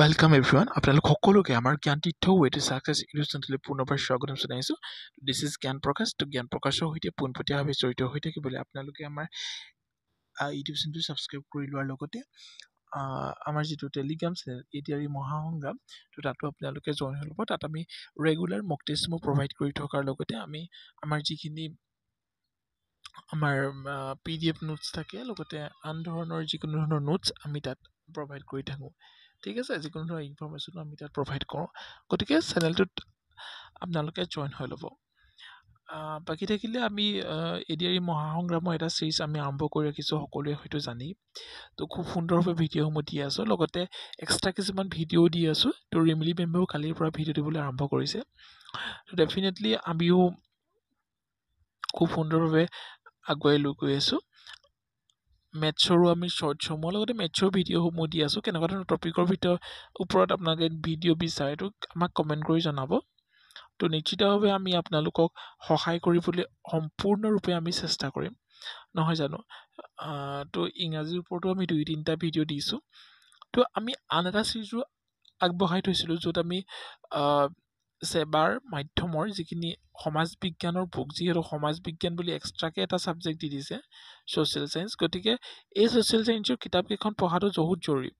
Welcome everyone. আপোনালোক সকলোকে আমাৰ জ্ঞান তীৰ্থ ৱে টু সাকসেছ ইউটিউব চেনেললৈ পুনৰবাৰ স্বাগতম জনাইছো। দিছ ইজ জ্ঞান প্ৰকাশ। তো জ্ঞান প্ৰকাশৰ সৈতে পোনপটীয়াভাৱে জড়িত হৈ থাকিবলৈ আপোনালোকে আমাৰ ইউটিউব চেনেলটো ছাবস্ক্ৰাইব কৰি লোৱাৰ লগতে আমাৰ যিটো টেলিগ্ৰাম চেনেল এডিআৰই মহাসংগ্ৰাম তো তাতো আপোনালোকে জইন হৈ ল'ব। তাত আমি ৰেগুলাৰ মক টেষ্টসমূহ প্ৰভাইড কৰি থকাৰ লগতে আমি আমাৰ যিখিনি আমাৰ PDF নোটছ থাকে লগতে আন ধৰণৰ যিকোনো ধৰণৰ নোটছ আমি তাত প্ৰভাইড কৰি থাকোঁ। ঠিক আছে, যিকোনো ধৰণৰ ইনফৰমেশ্যনো আমি তাত প্ৰভাইড কৰোঁ। গতিকে চেনেলটোত আপোনালোকে জইন হৈ ল'ব। বাকী থাকিলে আমি এডিআৰই মহাসংগ্ৰামৰ এটা চিৰিজ আমি আৰম্ভ কৰি ৰাখিছোঁ, সকলোৱে হয়তো জানেই। তো খুব সুন্দৰভাৱে ভিডিঅ'সমূহ দি আছোঁ, লগতে এক্সট্ৰা কিছুমান ভিডিঅ' দি আছোঁ। তো ৰিমিলি মেমেও কালিৰ পৰা ভিডিঅ' দিবলৈ আৰম্ভ কৰিছে। তো ডেফিনেটলি আমিও খুব সুন্দৰভাৱে আগুৱাই লৈ গৈ আছোঁ। মেথছৰো আমি শ্বৰ্টছসমূহৰ লগতে মেথছৰ ভিডিঅ'সমূহ দি আছোঁ। কেনেকুৱা ধৰণৰ টপিকৰ ওপৰত আপোনালোকে ভিডিঅ' বিচাৰে তো আমাক কমেণ্ট কৰি জনাব। তো নিশ্চিতভাৱে আমি আপোনালোকক সহায় কৰিবলৈ সম্পূৰ্ণৰূপে আমি চেষ্টা কৰিম, নহয় জানো। তো ইংৰাজীৰ ওপৰতো আমি 2-3টা ভিডিঅ' দিছোঁ। তো আমি আন এটা চিৰিজো আগবঢ়াই থৈছিলোঁ, য'ত আমি ছেবাৰ মাধ্যমৰ যিখিনি সমাজ বিজ্ঞানৰ বুক, যিহেতু সমাজ বিজ্ঞান বুলি এক্সট্ৰাকৈ এটা ছাবজেক্ট দি দিছে ছ'চিয়েল ছায়েন্স, গতিকে এই ছ'চিয়েল ছায়েন্সৰ কিতাপকেইখন পঢ়াটো বহুত জৰুৰী।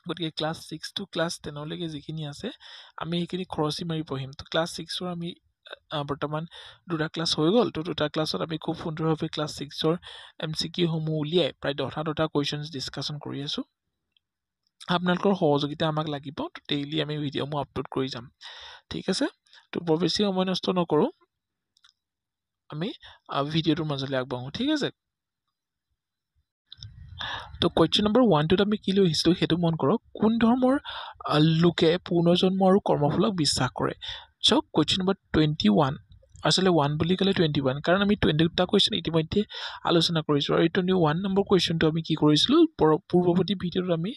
গতিকে ক্লাছ 6 to ক্লাছ 10লৈকে যিখিনি আছে আমি সেইখিনি খৰচি মাৰি পঢ়িম। তো ক্লাছ 6ৰ আমি বৰ্তমান 2টা ক্লাছ হৈ গ'ল। তো 2টা ক্লাছত আমি খুব সুন্দৰভাৱে ক্লাছ 6ৰ MCQসমূহ উলিয়াই প্ৰায় 10টা কুৱেশ্যনছ ডিছকাশ্যন কৰি আছোঁ। আপোনালোকৰ সহযোগিতা আমাক লাগিব। তো ডেইলি আমি ভিডিঅ'সমূহ আপলোড কৰি যাম, ঠিক আছে। তো বৰ বেছি সময় নষ্ট নকৰোঁ, আমি ভিডিঅ'টোৰ মাজলৈ আগবাঢ়োঁ, ঠিক আছে। তো কুৱেশ্যন নম্বৰ 1টোত আমি কি লৈ আহিছিলোঁ সেইটো মন কৰক। কোন ধৰ্মৰ লোকে পুনৰ্জন্ম আৰু কৰ্মফলক বিশ্বাস কৰে? চাওক, কুৱেশ্যন নম্বৰ 21, আচলতে 1 বুলি ক'লে 21, কাৰণ আমি 22টা কুৱেশ্যন ইতিমধ্যে আলোচনা কৰিছোঁ। আৰু এই 21 নম্বৰ কুৱেশ্যনটো আমি কি কৰিছিলোঁ, পূৰ্বৱৰ্তী ভিডিঅ'টোত আমি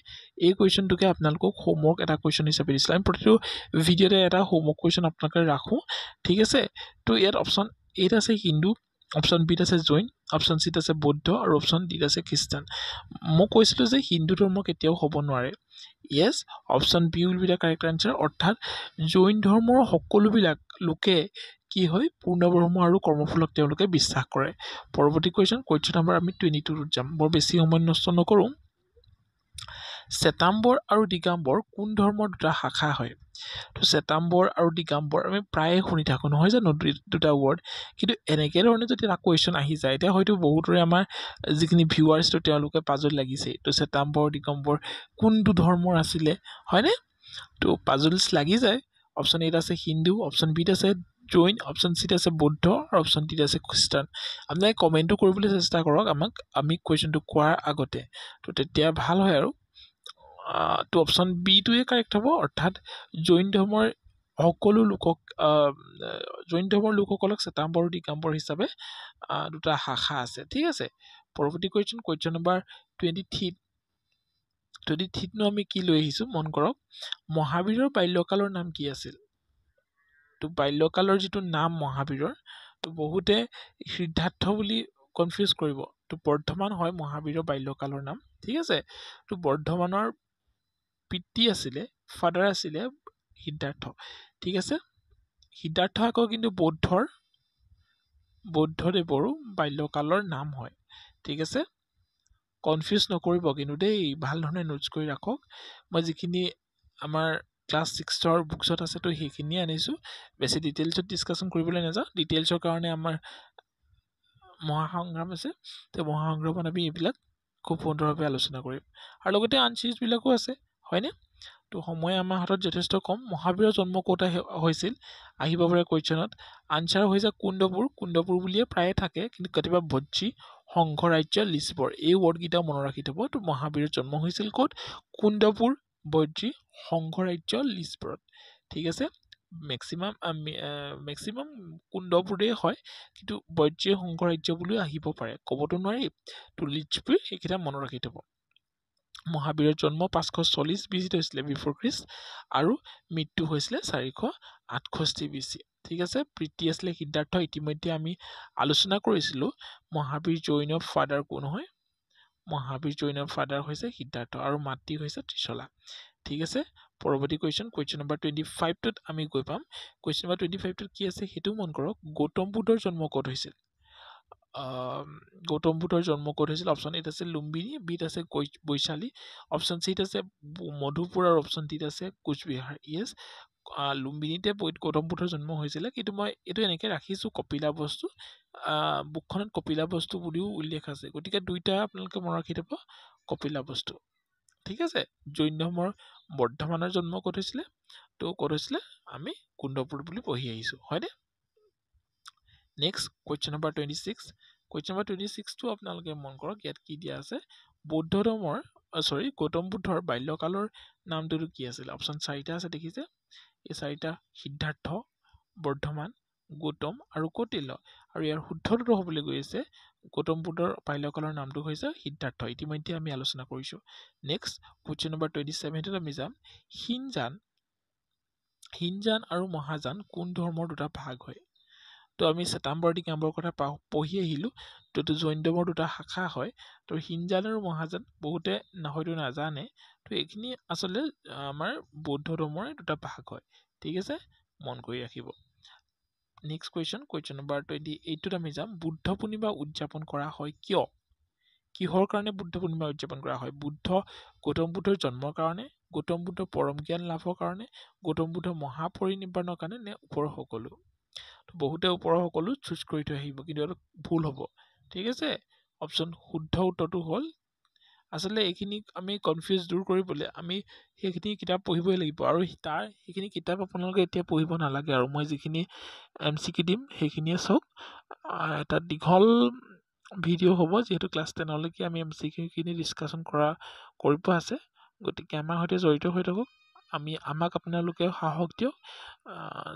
এই কুৱেশ্যনটোকে আপোনালোকক হোমৱৰ্ক এটা কুৱেশ্যন হিচাপে দিছিলোঁ। আমি প্ৰতিটো ভিডিঅ'তে এটা হোমৱৰ্ক কুৱেশ্যন আপোনালোকে ৰাখোঁ, ঠিক আছে। তো ইয়াত অপশ্যন এত আছে হিন্দু, অপশ্যন বিত আছে জৈন, অপশ্যন চিত আছে বৌদ্ধ আৰু অপশ্যন ডিত আছে খ্ৰীষ্টান। মই কৈছিলোঁ যে হিন্দু ধৰ্ম কেতিয়াও হ'ব নোৱাৰে। Yes, option B will be the correct answer, অৰ্থাৎ জৈন ধৰ্মৰ সকলোবিলাক লোকে কি হয়, পূৰ্ণব্ৰহ্ম আৰু কৰ্মফলক তেওঁলোকে বিশ্বাস কৰে। পৰৱৰ্তী কুৱেশ্যন নম্বৰ আমি 22ত যাম, বৰ বেছি সময় নষ্ট নকৰোঁ। শ্বেতাম্বৰ আৰু দিগম্বৰ কোন ধৰ্মৰ দুটা শাখা হয়? তো শ্বেতাম্বৰ আৰু দিগম্বৰ আমি প্ৰায়ে শুনি থাকোঁ, নহয় জানো, দুটা ৱৰ্ড। কিন্তু এনেকৈ ধৰণে যদি এটা কুৱেশ্যন আহি যায়, এতিয়া হয়তো বহুতৰে আমাৰ যিখিনি ভিউৱাৰ্ছটো তেওঁলোকে পাজল লাগিছে। তো শ্বেতাম্বৰ দিগম্বৰ কোনটো ধৰ্মৰ আছিলে, হয়নে? তো পাজলছ লাগি যায়। অপশ্যন এত আছে হিন্দু, অপশ্যন বিত আছে জৈন, অপশ্যন চিত আছে বৌদ্ধ আৰু অপশ্যন ডিত আছে খ্ৰীষ্টান। আপোনালোকে কমেণ্টটো কৰিবলৈ চেষ্টা কৰক আমি কুৱেশ্যনটো কোৱাৰ আগতে, তো তেতিয়া ভাল হয় আৰু। তো অপশ্যন বিটোৱে কাৰেক্ট হ'ব, অৰ্থাৎ জৈন ধৰ্মৰ লোকসকলক শ্বেতাম্বৰ আৰু দিগম্বৰ হিচাপে দুটা শাখা আছে, ঠিক আছে। পৰৱৰ্তী কুৱেশ্যন নম্বৰ 23নো আমি কি লৈ আহিছোঁ মন কৰক। মহাবীৰৰ বাল্যকালৰ নাম কি আছিল? তো বাল্যকালৰ যিটো নাম মহাবীৰৰ, তো বহুতে সিদ্ধাৰ্থ বুলি কনফিউজ কৰিব। তো বৰ্ধমান হয় মহাবীৰৰ বাল্যকালৰ নাম, ঠিক আছে। তো বৰ্ধমানৰ পিতৃ আছিলে, ফাদাৰ আছিলে সিদ্ধাৰ্থ, ঠিক আছে। সিদ্ধাৰ্থ আকৌ কিন্তু বৌদ্ধদেৱৰো বাল্যকালৰ নাম হয়, ঠিক আছে। কনফিউজ নকৰিব কিন্তু দেই, ভাল ধৰণে নোটছ কৰি ৰাখক। মই যিখিনি আমাৰ ক্লাছ 6ৰ বুকছত আছে তো সেইখিনিয়ে আনিছোঁ, বেছি ডিটেইলছত ডিছকাশ্যন কৰিবলৈ নাযাওঁ। ডিটেইলছৰ কাৰণে আমাৰ মহাসংগ্ৰাম আছে, তো মহাসংগ্ৰামত আমি এইবিলাক খুব সুন্দৰভাৱে আলোচনা কৰিম। আৰু লগতে আন চিৰিজবিলাকো আছে, হয়নে? তো সময় আমাৰ হাতত যথেষ্ট কম। মহাবীৰৰ জন্ম ক'ত হৈছিল আহিব পাৰে কুৱেশ্যনত। আনচাৰ হৈছে কুণ্ডপুৰ বুলিয়ে প্ৰায়ে থাকে, কিন্তু কেতিয়াবা ভজ্জী, সংঘৰাজ্য, লিছবৰ এই ৱৰ্ডকেইটাও মনত ৰাখি থ'ব। তো মহাবীৰৰ জন্ম হৈছিল ক'ত? কুণ্ডপুৰ, ভজ্জী, সংঘৰাজ্য, লিছবৰত, ঠিক আছে। মেক্সিমাম কুণ্ডপুৰেই হয়, কিন্তু ভজ্জী, সংঘৰাজ্য বুলিও আহিব পাৰে, ক'বতো নোৱাৰি। তো লিছবৰ এইকেইটা মনত ৰাখি থ'ব। মহাবীৰৰ জন্ম 540 BC হৈছিলে বিফৰ খ্ৰীষ্ট, আৰু মৃত্যু হৈছিলে 468 BC, ঠিক আছে। পিতৃ আছিলে সিদ্ধাৰ্থ, ইতিমধ্যে আমি আলোচনা কৰিছিলোঁ। মহাবীৰ জৈনৰ ফাদাৰ কোন হয়? মহাবীৰ জৈনৰ ফাদাৰ হৈছে সিদ্ধাৰ্থ আৰু মাতৃ হৈছে ত্ৰিশলা ঠিক আছে পৰৱৰ্তী কুৱেশ্যন নম্বৰ 25 টোত আমি গৈ পাম কুৱেশ্যন নম্বৰ 25 টোত কি আছে হেতু মন কৰক গৌতম বুদ্ধৰ জন্ম ক'ত হৈছিল গৌতম বুদ্ধৰ জন্ম ক'ত হৈছিল অপচন এ আছে লুম্বিনী বিত আছে বৈশালী অপচন চিত আছে মধুপুৰ আৰু অপচন ডিত আছে কোচবিহাৰ ইয়েছ লুম্বিনীতে গৌতম বুদ্ধৰ জন্ম হৈছিলে কিন্তু মই এইটো এনেকে ৰাখিছো কপিলা বস্তু বুকখনত কপিলা বস্তু বুলিও উল্লেখ আছে গতিকে দুইটা আপোনালোকে মনত ৰাখি থব কপিলা বস্তু ঠিক আছে জৈন ধৰ্মৰ বৰ্ধমানৰ জন্ম ক'ত হৈছিলে তো ক'ত হৈছিলে আমি কুণ্ডপুৰ বুলি পঢ়ি আহিছো হয়নে next question number 26 question number 26 টো আপোনালোকে মন কৰক ইয়াত কি দিয়া আছে বৌদ্ধ ধৰ্মৰ গৌতম বুদ্ধৰ বাল্যকালৰ নামটো কি আছিল অপচন 4টা আছে দেখিছে এই 4টা সিদ্ধাৰ্থ বৰ্ধমান গৌতম আৰু কৌটিল্য আৰু ইয়াৰ শুদ্ধটো হ'বলৈ গৈ আছে গৌতম বুদ্ধৰ বাল্যকালৰ নামটো হৈছে সিদ্ধাৰ্থ ইতিমধ্যে আমি আলোচনা কৰিছো নেক্সট কুৱেশ্যন নম্বৰ 27 ত আমি যাম হিনজান আৰু মহাযান কোন ধৰ্মৰ দুটা ভাগ হয় তো আমি শ্বেতাম্বৰদী কামৰ কথা পঢ়ি আহিলো তো জৈন ধৰ্মৰ দুটা শাখা হয় তো হিনজান আৰু মহাযান বহুতে হয়তো নাজানে তো এইখিনি আচলতে আমাৰ বৌদ্ধ ধৰ্মৰ দুটা ভাগ হয় ঠিক আছে মন কৰি ৰাখিব নেক্সট কুৱেশ্যন নম্বৰ 28 টোত আমি যাম বুদ্ধ পূৰ্ণিমা উদযাপন কৰা হয় কিয় কিহৰ কাৰণে বুদ্ধ পূৰ্ণিমা উদযাপন কৰা হয় গৌতম বুদ্ধৰ জন্মৰ কাৰণে গৌতম বুদ্ধৰ পৰম জ্ঞান লাভৰ কাৰণে গৌতম বুদ্ধৰ মহাপৰিনিৰ্বাণৰ কাৰণে নে ওপৰৰ সকলো বহুতে ওপৰৰ সকলো চুজ কৰি থৈ আহিব কিন্তু এইটো ভুল হ'ব ঠিক আছে অপচন শুদ্ধ উত্তৰটো হ'ল আচলতে এইখিনি আমি কনফিউজ দূৰ কৰিবলৈ আমি সেইখিনি কিতাপ পঢ়িবই লাগিব আৰু সেইখিনি কিতাপ আপোনালোকে এতিয়া পঢ়িব নালাগে আৰু মই যিখিনি MCQ দিম সেইখিনিয়ে চাওক এটা দীঘল ভিডিঅ' হ'ব যিহেতু ক্লাছ 10 লৈকে আমি MCQ খিনি ডিছকাশ্যন কৰিব আছে গতিকে আমাৰ সৈতে জড়িত হৈ থাকক আমাক আপোনালোকে সাহস দিয়ক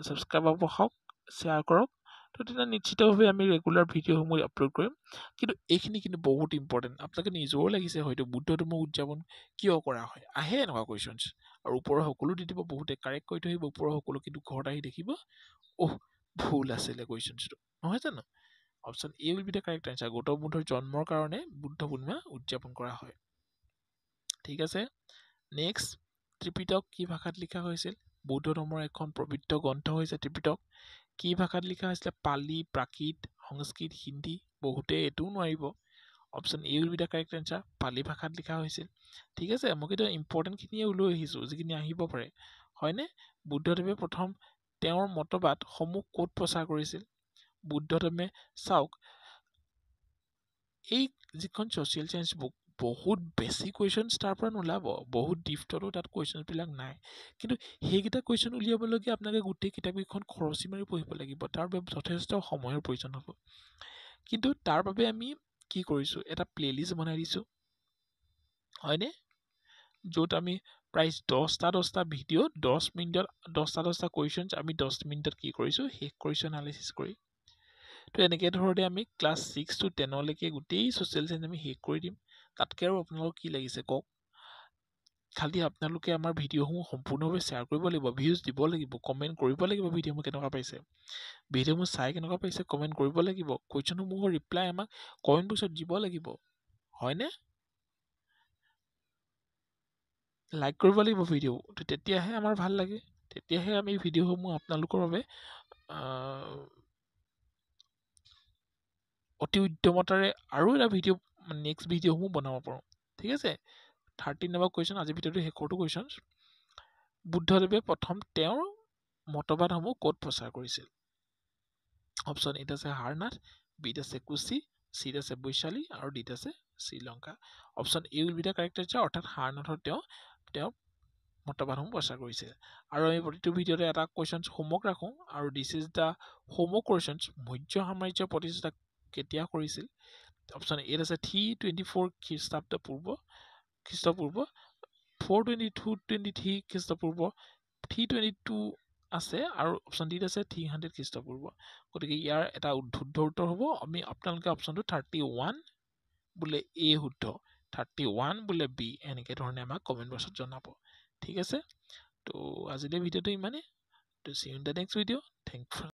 ছাবস্ক্ৰাইবাৰ বঢ়াওক শ্বেয়াৰ কৰক তো তেতিয়া নিশ্চিতভাৱে আমি ৰেগুলাৰ ভিডিঅ'সমূহ আপলোড কৰিম কিন্তু এইখিনি কিন্তু বহুত ইম্পৰ্টেণ্ট আপোনালোকে নিজৰো লাগিছে হয়তো বুদ্ধ ধৰ্ম উদযাপন কিয় কৰা হয় আহে এনেকুৱা কুৱেশ্যনছ আৰু ওপৰৰ সকলো দি দিব বহুতে কাৰেক্ট কৰি থৈ আহিব ওপৰৰ সকলো কিন্তু ঘৰত আহি দেখিব ভুল আছিলে কুৱেশ্যনছটো নহয় জানো option A will be the correct answer Gautam বুদ্ধৰ জন্মৰ কাৰণে বুদ্ধ পূৰ্ণিমা উদযাপন কৰা হয় ঠিক আছে নেক্সট ত্ৰিপিটক কি ভাষাত লিখা হৈছিল বৌদ্ধ ধৰ্মৰ এখন পবিত্ৰ গ্ৰন্থ হৈছে ত্ৰিপিটক কি ভাষাত লিখা হৈছিলে পালি প্ৰাকৃত সংস্কৃত হিন্দী বহুতে এইটোও নোৱাৰিব option A will be the correct answer পালি ভাষাত লিখা হৈছিল ঠিক আছে মই কিন্তু ইম্পৰ্টেণ্টখিনিয়ে লৈ আহিছোঁ যিখিনি আহিব পাৰে হয়নে বুদ্ধদেৱে প্ৰথম তেওঁৰ মতবাদসমূহ ক'ত প্ৰচাৰ কৰিছিল বুদ্ধদেৱে চাওক এই যিখন ছ'চিয়েল চায়েন্স বুক বহুত বেছি কুৱেশ্যনছ তাৰ পৰা নোলাব বহুত ডিফ্টতো তাত কুৱেশ্যনছবিলাক নাই কিন্তু সেইকেইটা কুৱেশ্যন উলিয়াবলৈকে আপোনালোকে গোটেই কিতাপকেইখন খৰচি মাৰি পঢ়িব লাগিব তাৰ বাবে যথেষ্ট সময়ৰ প্ৰয়োজন হ'ব কিন্তু তাৰ বাবে আমি কি কৰিছোঁ এটা প্লেলিষ্ট বনাই দিছোঁ হয়নে য'ত আমি প্ৰায় 10টা ভিডিঅ' 10 মিনিটত 10টা কুৱেশ্যনছ আমি 10 মিনিটত কি কৰিছোঁ শেষ কৰিছোঁ এনালাইচিছ কৰি তো এনেকৈ ধৰণে আমি ক্লাছ 6 to 10 লৈকে গোটেই ছ'চিয়েল চায়েন্স আমি শেষ কৰি দিম তাতকৈ আৰু আপোনালোকক কি লাগিছে কওক খালি আপোনালোকে আমাৰ ভিডিঅ'সমূহ সম্পূৰ্ণভাৱে শ্বেয়াৰ কৰিব লাগিব ভিউজ দিব লাগিব কমেণ্ট কৰিব লাগিব ভিডিঅ'সমূহ কেনেকুৱা পাইছে ভিডিঅ'সমূহ চাই কেনেকুৱা পাইছে কমেণ্ট কৰিব লাগিব কুৱেশ্যনসমূহৰ ৰিপ্লাই আমাক কমেণ্ট বক্সত দিব লাগিব হয়নে লাইক কৰিব লাগিব ভিডিঅ' তেতিয়াহে আমাৰ ভাল লাগে তেতিয়াহে আমি ভিডিঅ'সমূহ আপোনালোকৰ বাবে অতি উদ্যমতাৰে আৰু এটা ভিডিঅ' নেক্সট ভিডিঅ'সমূহ বনাব পাৰোঁ ঠিক আছে 13 নম্বৰ কুৱেশ্যন আজিৰ ভিডিঅ'টো শেষৰটো কুৱেশ্যন বুদ্ধদেৱে প্ৰথম তেওঁৰ মতবাদসমূহ ক'ত প্ৰচাৰ কৰিছিল অপচন এত আছে হাৰনাথ বিত আছে কোচি চিত আছে বৈশালী আৰু ডিত আছে Sri Lanka option A will be the correct answer অৰ্থাৎ হাৰনাথৰ তেওঁ মতবাদসমূহ প্ৰচাৰ কৰিছিল আৰু আমি প্ৰতিটো ভিডিঅ'তে এটা কুৱেশ্যনছ হোমৱৰ্ক ৰাখোঁ আৰু this is the homework questions Maurya সাম্ৰাজ্যৰ প্ৰতিষ্ঠা কেতিয়া কৰিছিল অপচন এত আছে 324 খ্ৰীষ্টপূৰ্ব 422-23 খ্ৰীষ্টপূৰ্ব 322 আছে আৰু অপচন ডিত আছে 300 খ্ৰীষ্টপূৰ্ব গতিকে ইয়াৰ এটা শুদ্ধ উত্তৰ হ'ব আমি আপোনালোকে অপচনটো 31 বোলে এ শুদ্ধ 31 বোলে বি এনেকৈ ধৰণে আমাক কমেণ্ট বক্সত জনাব ঠিক আছে তো আজিলৈ ভিডিঅ'টো ইমানেই তো C in the next video' thank